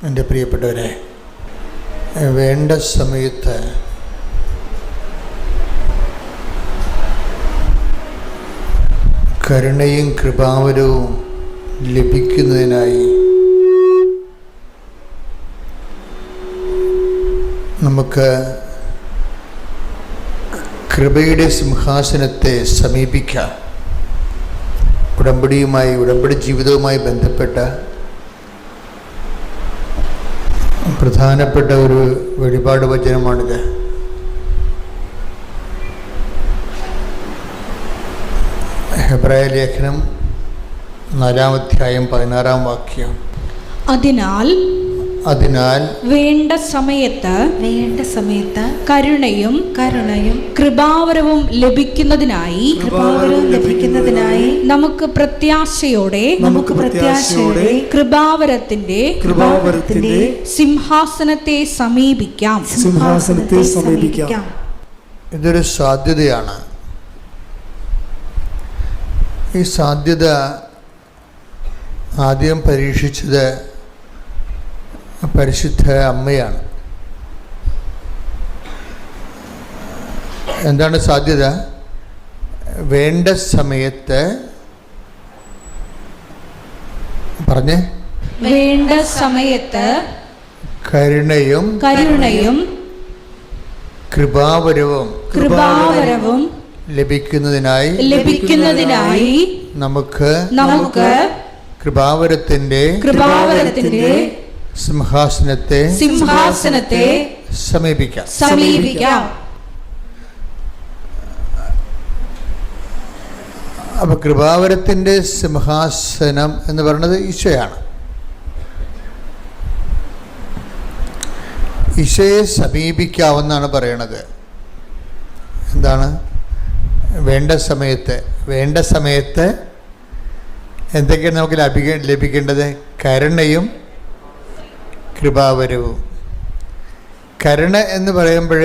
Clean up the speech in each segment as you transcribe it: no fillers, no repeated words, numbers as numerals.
എൻ്റെ പ്രിയപ്പെട്ടവരെ, വേണ്ട സമയത്ത് കരുണയും കൃപാവരവും ലഭിക്കുന്നതിനായി നമുക്ക് കൃപയുടെ സിംഹാസനത്തെ സമീപിക്കാം. ഉടമ്പടി ജീവിതവുമായി ബന്ധപ്പെട്ട പ്രധാനപ്പെട്ട ഒരു വെളിപാട് വചനമാണിത്. ഹെബ്രായ ലേഖനം 4-ാം അധ്യായം 16-ാം വാക്യം. അതിനാൽ വേണ്ട സമയത്ത് കരുണയും കൃപാവരവും ലഭിക്കുന്നതിനായി നമുക്ക് പ്രത്യാശയോടെ കൃപാവരത്തിന്റെ സിംഹാസനത്തെ സമീപിക്കാം. ഇതൊരു സാധ്യതയാണ്. ഈ സാധ്യത ആദ്യം പരീക്ഷിച്ചത് പരിശുദ്ധ അമ്മയാണ്. എന്താണ് സാധ്യത? വേണ്ട സമയത്ത് വേണ്ട സമയത്ത് കരുണയും കൃപാവരവും ലഭിക്കുന്നതിനായി നമുക്ക് കൃപാവരത്തിന്റെ സിംഹാസനത്തെ സമീപിക്കാം. അപ്പൊ കൃപാവരത്തിന്റെ സിംഹാസനം എന്ന് പറയുന്നത് ഈശോയാണ്. ഈശോയെ സമീപിക്കാവുന്നാണ് പറയണത്. എന്താണ് വേണ്ട സമയത്ത് എന്തൊക്കെയാണ് നമുക്ക് ലഭിക്കേണ്ടത്? കരുണയും കൃപാവരവും. കരുണ എന്ന് പറയുമ്പോൾ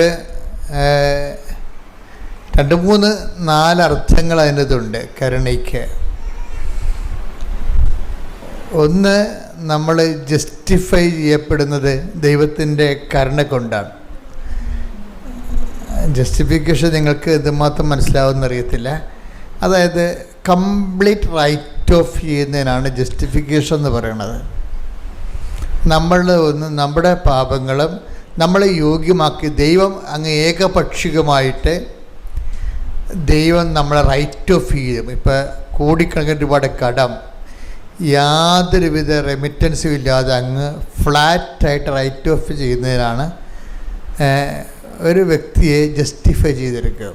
2-3-4 അർത്ഥങ്ങൾ അതിനകത്തുണ്ട് കരുണയ്ക്ക്. ഒന്ന്, നമ്മൾ ജസ്റ്റിഫൈ ചെയ്യപ്പെടുന്നത് ദൈവത്തിൻ്റെ കരുണ കൊണ്ടാണ്. ജസ്റ്റിഫിക്കേഷൻ നിങ്ങൾക്ക് എന്തുമാത്രം മനസ്സിലാവുമെന്നറിയത്തില്ല. അതായത് കംപ്ലീറ്റ് റൈറ്റ് ഓഫ് ചെയ്യുന്നതിനാണ് ജസ്റ്റിഫിക്കേഷൻ എന്ന് പറയുന്നത്. നമ്മുടെ പാപങ്ങളും നമ്മളെ യോഗ്യമാക്കി ദൈവം അങ്ങ് ഏകപക്ഷികമായിട്ട് ദൈവം നമ്മളെ റൈറ്റ് ഓഫ് ചെയ്യും. ഇപ്പം കോടിക്കണക്കിന് രൂപയുടെ കടം യാതൊരുവിധ റെമിറ്റൻസും ഇല്ലാതെ അങ്ങ് ഫ്ലാറ്റായിട്ട് റൈറ്റ് ഓഫ് ചെയ്യുന്നതിനാണ് ഒരു വ്യക്തിയെ ജസ്റ്റിഫൈ ചെയ്തെടുക്കുക.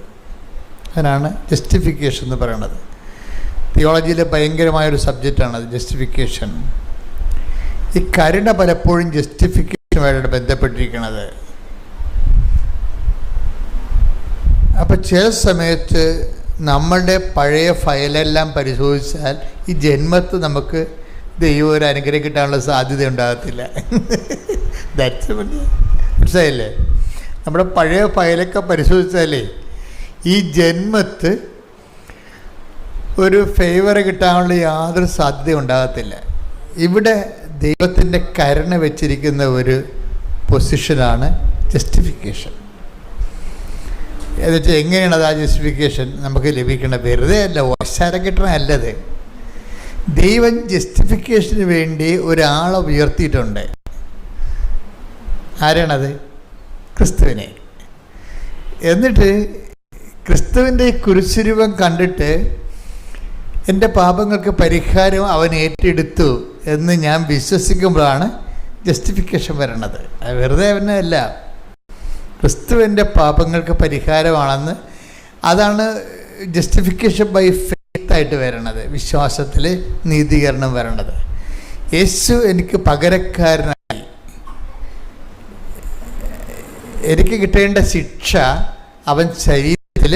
അതിനാണ് ജസ്റ്റിഫിക്കേഷൻ എന്ന് പറയുന്നത്. തിയോളജിയിലെ ഭയങ്കരമായൊരു സബ്ജക്റ്റാണത് ജസ്റ്റിഫിക്കേഷൻ. ഈ കരുണ പലപ്പോഴും ജസ്റ്റിഫിക്കേഷനുമായിട്ട് ബന്ധപ്പെട്ടിരിക്കുന്നത്. അപ്പം ചില സമയത്ത് നമ്മളുടെ പഴയ ഫയലെല്ലാം പരിശോധിച്ചാൽ ഈ ജന്മത്ത് നമുക്ക് ദൈവം ഒരു അനുഗ്രഹം കിട്ടാനുള്ള സാധ്യത ഉണ്ടാകത്തില്ല. മനസ്സിലായില്ലേ? നമ്മുടെ പഴയ ഫയലൊക്കെ പരിശോധിച്ചാലേ ഈ ജന്മത്ത് ഒരു ഫേവർ കിട്ടാനുള്ള യാതൊരു സാധ്യത ഉണ്ടാകത്തില്ല. ഇവിടെ ദൈവത്തിൻ്റെ കരുണ വെച്ചിരിക്കുന്ന ഒരു പൊസിഷനാണ് ജസ്റ്റിഫിക്കേഷൻ. എന്നുവെച്ചാൽ എങ്ങനെയാണ് അത് ആ ജസ്റ്റിഫിക്കേഷൻ നമുക്ക് ലഭിക്കേണ്ടത്? വെറുതെ അല്ല, ഓശാരം കിട്ടണമല്ലത്. ദൈവം ജസ്റ്റിഫിക്കേഷന് വേണ്ടി ഒരാളെ ഉയർത്തിയിട്ടുണ്ട്. ആരാണത്? ക്രിസ്തുവിനെ. എന്നിട്ട് ക്രിസ്തുവിൻ്റെ കുരിശുരൂപം കണ്ടിട്ട് എൻ്റെ പാപങ്ങൾക്ക് പരിഹാരം അവൻ ഏറ്റെടുത്തു എന്ന് ഞാൻ വിശ്വസിക്കുമ്പോഴാണ് ജസ്റ്റിഫിക്കേഷൻ വരണത്. വെറുതെ അവനല്ല, ക്രിസ്തുവിൻ്റെ പാപങ്ങൾക്ക് പരിഹാരമാണെന്ന്. അതാണ് ജസ്റ്റിഫിക്കേഷൻ ബൈ ഫെയ്ത്ത് ആയിട്ട് വരണത്, വിശ്വാസത്തിൽ നീതീകരണം വരണത്. യേശു എനിക്ക് പകരക്കാരനായി, എനിക്ക് കിട്ടേണ്ട ശിക്ഷ അവൻ ശരീരത്തിൽ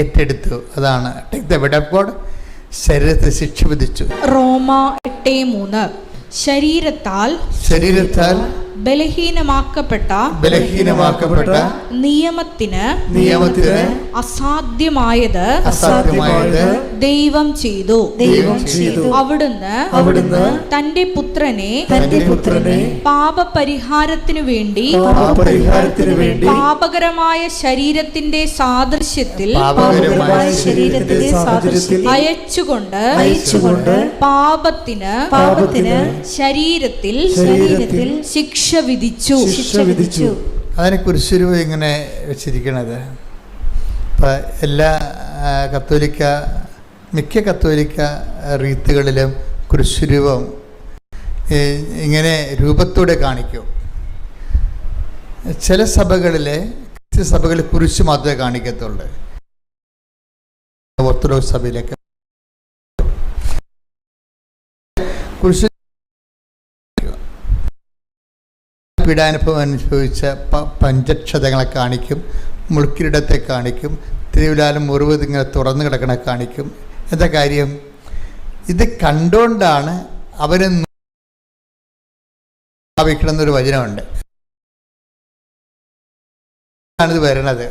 ഏറ്റെടുത്തു. അതാണ് take the bed of God. ശരീരത്തിൽ ശിക്ഷ വിധിച്ചു. റോമ 8:3 ശരീരത്താൽ ബലഹീനമാക്കപ്പെട്ട നിയമത്തിന് അസാധ്യമായത് ദൈവം ചെയ്തു. അവിടുന്ന് തന്റെ പുത്രനെ പാപപരിഹാരത്തിനു വേണ്ടി പാപകരമായ ശരീരത്തിന്റെ സാദൃശ്യത്തിൽ അയച്ചുകൊണ്ട് പാപത്തിന് ശരീരത്തിൽ ശിക്ഷ വിധിച്ചു. അതിനെ കുരിശുരൂപം ഇങ്ങനെ വെച്ചിരിക്കണത് ഇപ്പം എല്ലാ മിക്ക കത്തോലിക്ക റീത്തുകളിലും കുരിശുരൂപം ഇങ്ങനെ രൂപത്തോടെ കാണിക്കും. ചില സഭകളിൽ കുരിശ് മാത്രമേ കാണിക്കത്തുള്ളൂ. ഓർത്തഡോക്സ് സഭയിലൊക്കെ കുരിശ് പീഡാനുഭവം അനുഭവിച്ച പഞ്ചക്ഷതങ്ങളെ കാണിക്കും, മുൾക്കിരീടത്തെ കാണിക്കും, തിരുവിലാലും മുറിവ് ഇങ്ങനെ തുറന്നു കിടക്കണ കാണിക്കും. എന്താ കാര്യം? ഇത് കണ്ടുകൊണ്ടാണ് അവന് ഭാവിക്കണമെന്നൊരു വചനമുണ്ട്. ഇത് വരണത്